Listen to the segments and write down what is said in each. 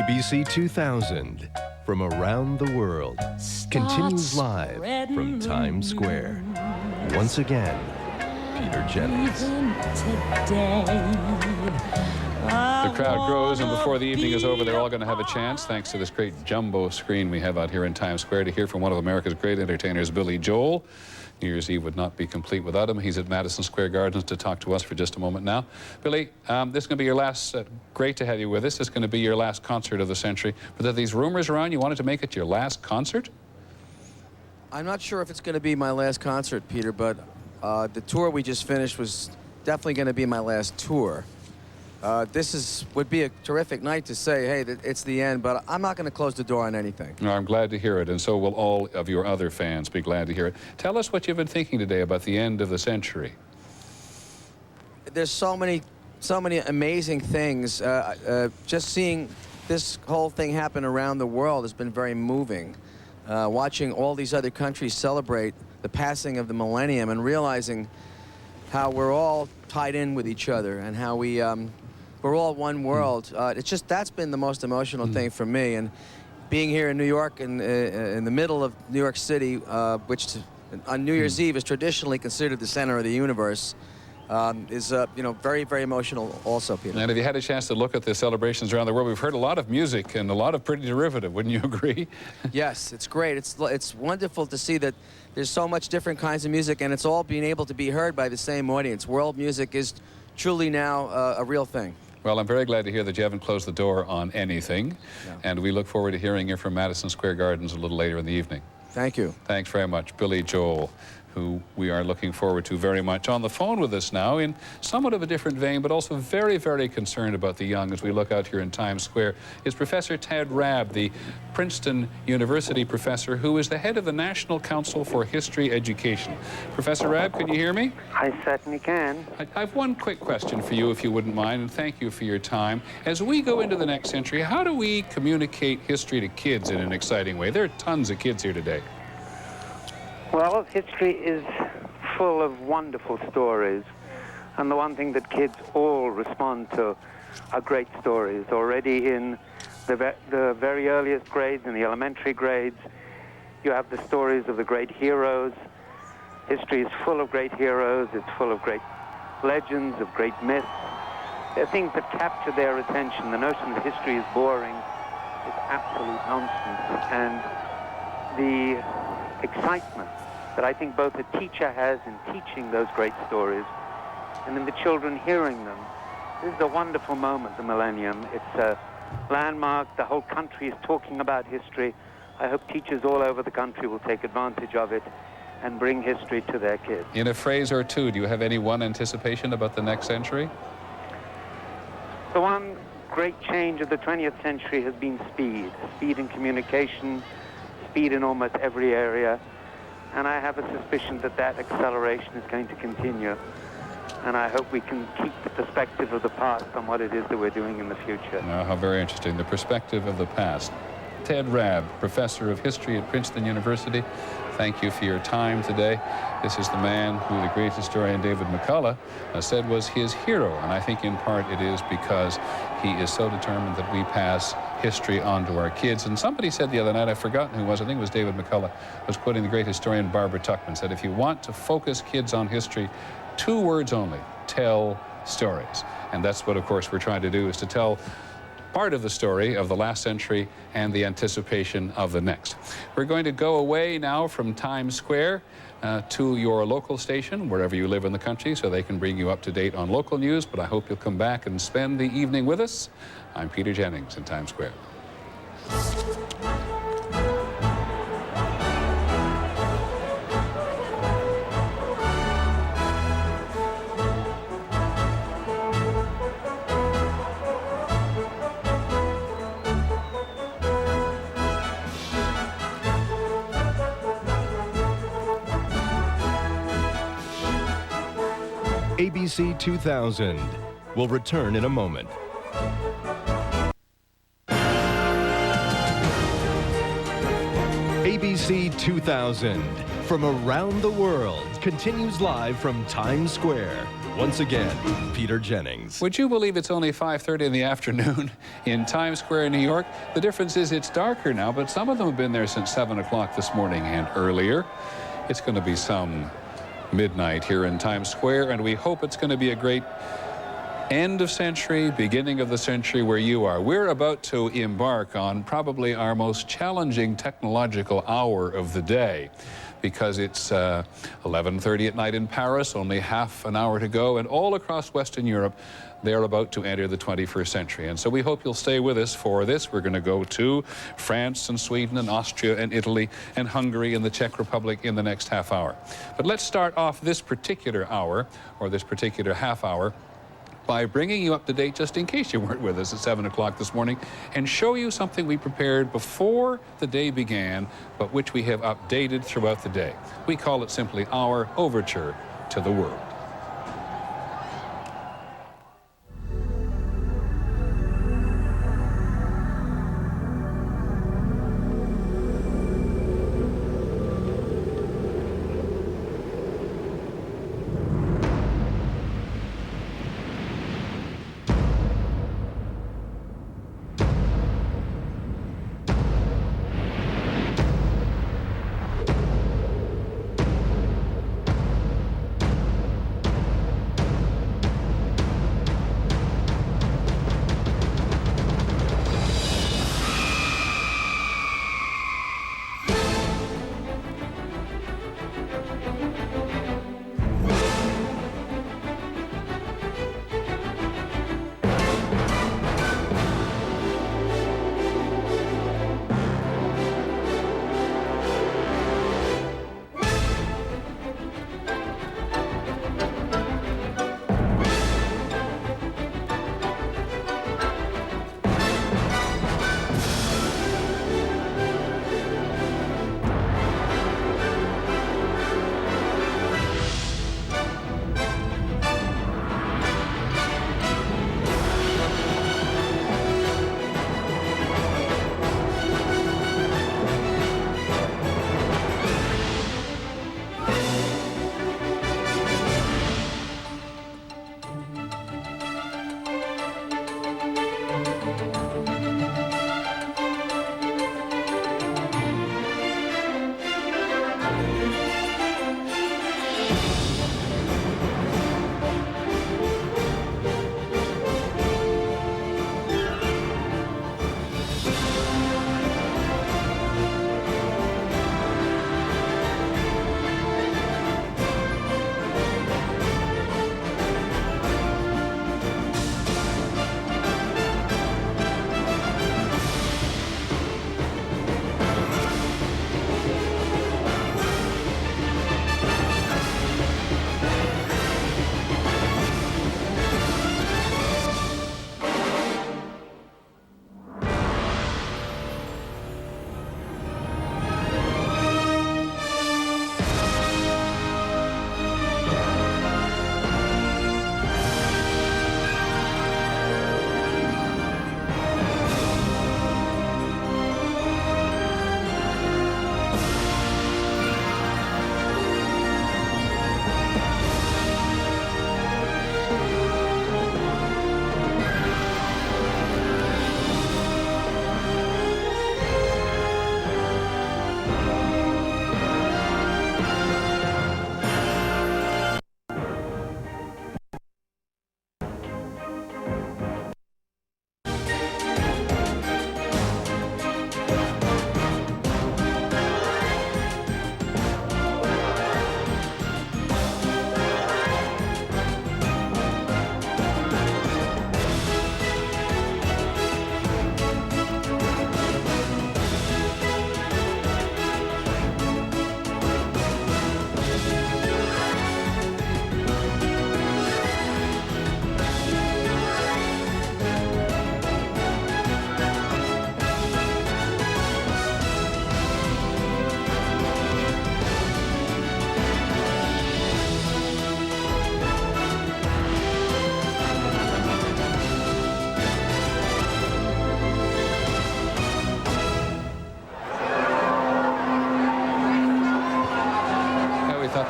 ABC 2000, from around the world, continues live from Times Square. Once again, Peter Jennings. The crowd grows, and before the evening is over, they're all going to have a chance, thanks to this great jumbo screen we have out here in Times Square, to hear from one of America's great entertainers, Billy Joel. New Year's Eve would not be complete without him. He's at Madison Square Gardens to talk to us for just a moment now. Billy, this is going to be your last, great to have you with us. This is going to be your last concert of the century. But there are these rumors around you wanted to make it your last concert? I'm not sure if it's going to be my last concert, Peter, but the tour we just finished was definitely going to be my last tour. This would be a terrific night to say, hey, it's the end, but I'm not going to close the door on anything. No, I'm glad to hear it, and so will all of your other fans be glad to hear it. Tell us what you've been thinking today about the end of the century. There's so many amazing things. Just seeing this whole thing happen around the world has been very moving. Watching all these other countries celebrate the passing of the millennium and realizing how we're all tied in with each other and how we're all one world. It's just, that's been the most emotional thing for me. And being here in New York, in the middle of New York City, which on New Year's Eve is traditionally considered the center of the universe, is you know, very, very emotional also, Peter. And have you had a chance to look at the celebrations around the world? We've heard a lot of music and a lot of pretty derivative, wouldn't you agree? Yes, it's great. It's wonderful to see that there's so much different kinds of music, and it's all being able to be heard by the same audience. World music is truly now a real thing. Well, I'm very glad to hear that you haven't closed the door on anything, and we look forward to hearing you from Madison Square Gardens a little later in the evening. Thank you. Thanks very much. Billy Joel, who we are looking forward to very much. On the phone with us now in somewhat of a different vein, but also very, very concerned about the young as we look out here in Times Square, is Professor Ted Rabb, the Princeton University professor who is the head of the National Council for History Education. Professor Rabb, can you hear me? I certainly can. I have one quick question for you, if you wouldn't mind, and thank you for your time. As we go into the next century, how do we communicate history to kids in an exciting way? There are tons of kids here today. Well, history is full of wonderful stories, and the one thing that kids all respond to are great stories. Already in the very earliest grades, in the elementary grades, you have the stories of the great heroes. History is full of great heroes. It's full of great legends, of great myths. There are things that capture their attention. The notion that history is boring is absolute nonsense. And the excitement that I think both a teacher has in teaching those great stories and in the children hearing them. This is a wonderful moment, the millennium. It's a landmark. The whole country is talking about history. I hope teachers all over the country will take advantage of it and bring history to their kids. In a phrase or two, do you have any one anticipation about the next century? The one great change of the 20th century has been speed. Speed in communication, speed in almost every area. And I have a suspicion that that acceleration is going to continue. And I hope we can keep the perspective of the past on what it is that we're doing in the future. Oh, how very interesting. The perspective of the past. Ted Rabb, professor of history at Princeton University, thank you for your time today. This is the man who the great historian David McCullough said was his hero. And I think in part it is because he is so determined that we pass history on to our kids. And somebody said the other night, I've forgotten who it was, I think it was David McCullough, was quoting the great historian Barbara Tuchman, said, if you want to focus kids on history, 2 words only: tell stories. And that's what, of course, we're trying to do, is to tell part of the story of the last century and the anticipation of the next. We're going to go away now from Times Square to your local station, wherever you live in the country, so they can bring you up to date on local news, but I hope you'll come back and spend the evening with us. I'm Peter Jennings in Times Square. ABC 2000 will return in a moment. ABC 2000, from around the world, continues live from Times Square. once again, Peter Jennings. Would you believe it's only 5:30 in the afternoon in Times Square, New York? The difference is it's darker now, but some of them have been there since 7 o'clock this morning and earlier. It's going to be some midnight here in Times Square, and we hope it's going to be a great end of century, beginning of the century where you are. We're about to embark on probably our most challenging technological hour of the day, because it's 11:30 at night in Paris, only half an hour to go, and all across Western Europe, they're about to enter the 21st century. And so we hope you'll stay with us for this. We're going to go to France and Sweden and Austria and Italy and Hungary and the Czech Republic in the next half hour. But let's start off this particular hour, or this particular half hour, by bringing you up to date, just in case you weren't with us at 7 o'clock this morning, and show you something we prepared before the day began, but which we have updated throughout the day. We call it simply our Overture to the World.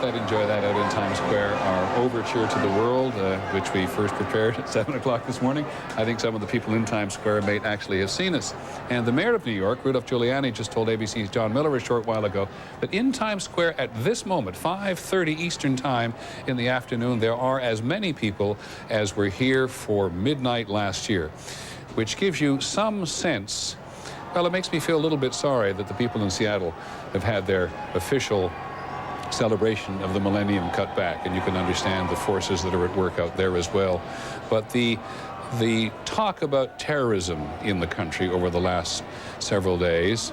quite enjoy that out in Times Square. Our overture to the world, which we first prepared at 7 o'clock this morning. I think some of the people in Times Square may actually have seen us. And the mayor of New York, Rudolph Giuliani, just told ABC's John Miller a short while ago that in Times Square at this moment, 5:30 Eastern Time in the afternoon, there are as many people as were here for midnight last year, which gives you some sense. Well, it makes me feel a little bit sorry that the people in Seattle have had their official celebration of the millennium cut back, and you can understand the forces that are at work out there as well. But the talk about terrorism in the country over the last several days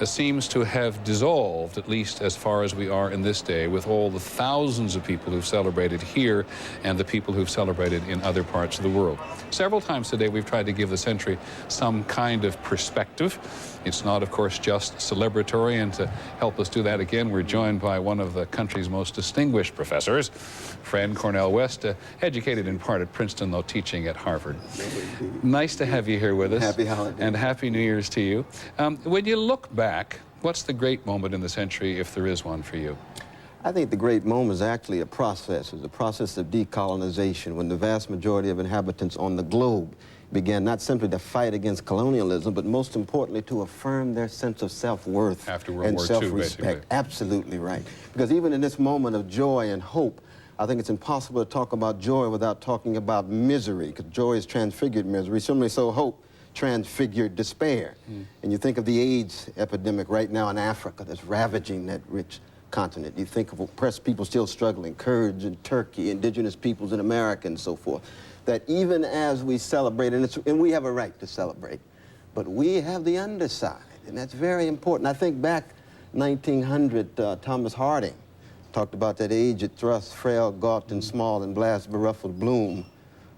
seems to have dissolved, at least as far as we are in this day, with all the thousands of people who've celebrated here and the people who've celebrated in other parts of the world. Several times today we've tried to give the century some kind of perspective. It's not, of course, just celebratory, and to help us do that again, we're joined by one of the country's most distinguished professors, friend Cornel West, educated in part at Princeton, though teaching at Harvard. Nice to have you here with us. Happy holidays. And Happy New Year's to you. When you look back, what's the great moment in the century, if there is one for you? I think the great moment is actually a process. It's a process of decolonization, when the vast majority of inhabitants on the globe began not simply to fight against colonialism, but most importantly to affirm their sense of self-worth and self-respect. Absolutely right. Because even in this moment of joy and hope, I think it's impossible to talk about joy without talking about misery, because joy is transfigured misery. Similarly, so hope transfigured despair. And you think of the AIDS epidemic right now in Africa that's ravaging that rich continent. You think of oppressed people still struggling, Kurds in Turkey, indigenous peoples in America, and so forth. That even as we celebrate, and we have a right to celebrate, but we have the underside, and that's very important. I think back 1900, Thomas Harding talked about that aged thrust, frail, gaunt, and small, and blast beruffled bloom,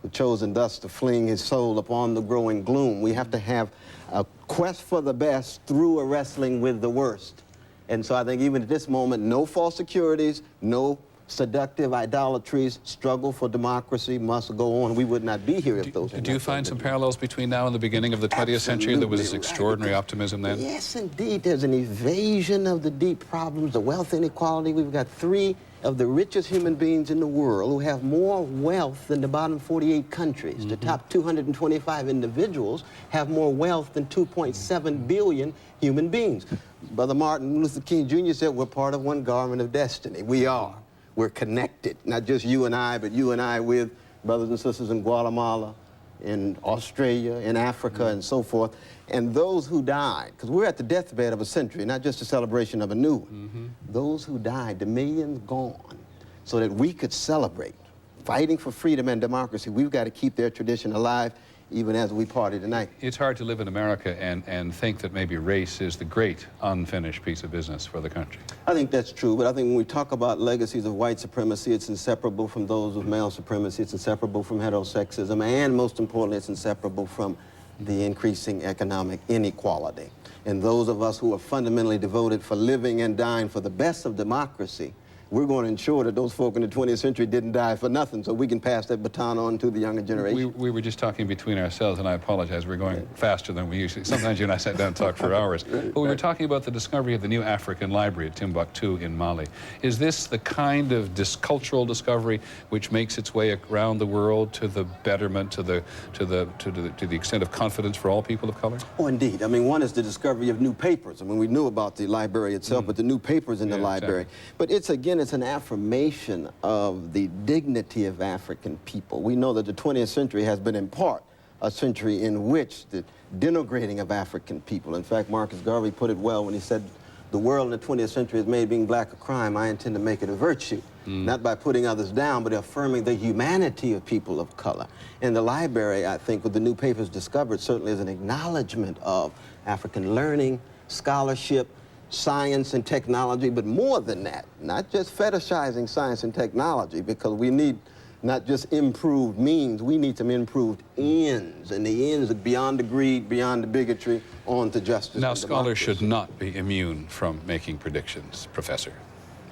who chosen thus to fling his soul upon the growing gloom. We have to have a quest for the best through a wrestling with the worst. And so I think even at this moment, no false securities, no seductive idolatries, struggle for democracy must go on. We would not be here if those. Do you find some parallels between now and the beginning of the 20th century? There was this extraordinary optimism then? Yes, indeed. There's an evasion of the deep problems, the wealth inequality. We've got 3 of the richest human beings in the world who have more wealth than the bottom 48 countries. The top 225 individuals have more wealth than 2.7 billion human beings. Brother Martin Luther King Jr. said we're part of one garment of destiny. We are. We're connected, not just you and I, but you and I with brothers and sisters in Guatemala, in Australia, in Africa, and so forth. And those who died, because we're at the deathbed of a century, not just a celebration of a new one. Those who died, the millions gone, so that we could celebrate. Fighting for freedom and democracy, we've got to keep their tradition alive, even as we party tonight. It's hard to live in America and think that maybe race is the great unfinished piece of business for the country. I think that's true, but I think when we talk about legacies of white supremacy, it's inseparable from those of male supremacy, it's inseparable from heterosexism, and most importantly, it's inseparable from the increasing economic inequality. And those of us who are fundamentally devoted for living and dying for the best of democracy, we're going to ensure that those folk in the 20th century didn't die for nothing, so we can pass that baton on to the younger generation. We were just talking between ourselves, and I apologize, we're going faster than we usually. Sometimes you and I sat down and talked for hours. But we were talking about the discovery of the new African library at Timbuktu in Mali. Is this the kind of cultural discovery which makes its way around the world to the betterment, to the extent of confidence for all people of color? Oh, indeed. I mean, one is the discovery of new papers. I mean, we knew about the library itself, but the new papers in the library. Exactly. But it's, again, it's an affirmation of the dignity of African people. We know that the 20th century has been, in part, a century in which the denigrating of African people. In fact, Marcus Garvey put it well when he said, the world in the 20th century has made being black a crime. I intend to make it a virtue. Not by putting others down, but affirming the humanity of people of color. And the library, I think, with the new papers discovered, certainly is an acknowledgement of African learning, scholarship, science and technology, but more than that, not just fetishizing science and technology, because we need not just improved means, we need some improved ends, and the ends are beyond the greed, beyond the bigotry, on to justice. Now, scholars should not be immune from making predictions, Professor.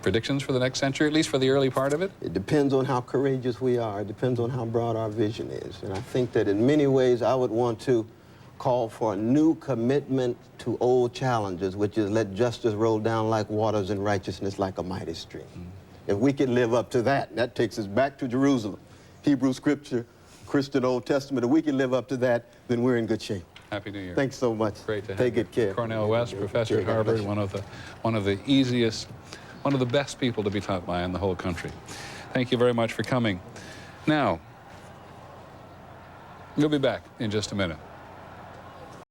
Predictions for the next century, at least for the early part of it? It depends on how courageous we are. It depends on how broad our vision is. And I think that in many ways I would want to call for a new commitment to old challenges, which is let justice roll down like waters and righteousness like a mighty stream. If we can live up to that, that takes us back to Jerusalem. Hebrew Scripture, Christian Old Testament. If we can live up to that, then we're in good shape. Happy New Year. Thanks so much. Great to have Take you. good care. Cornel West, professor at Harvard, one of the easiest, one of the best people to be taught by in the whole country. Thank you very much for coming. Now, we'll be back in just a minute.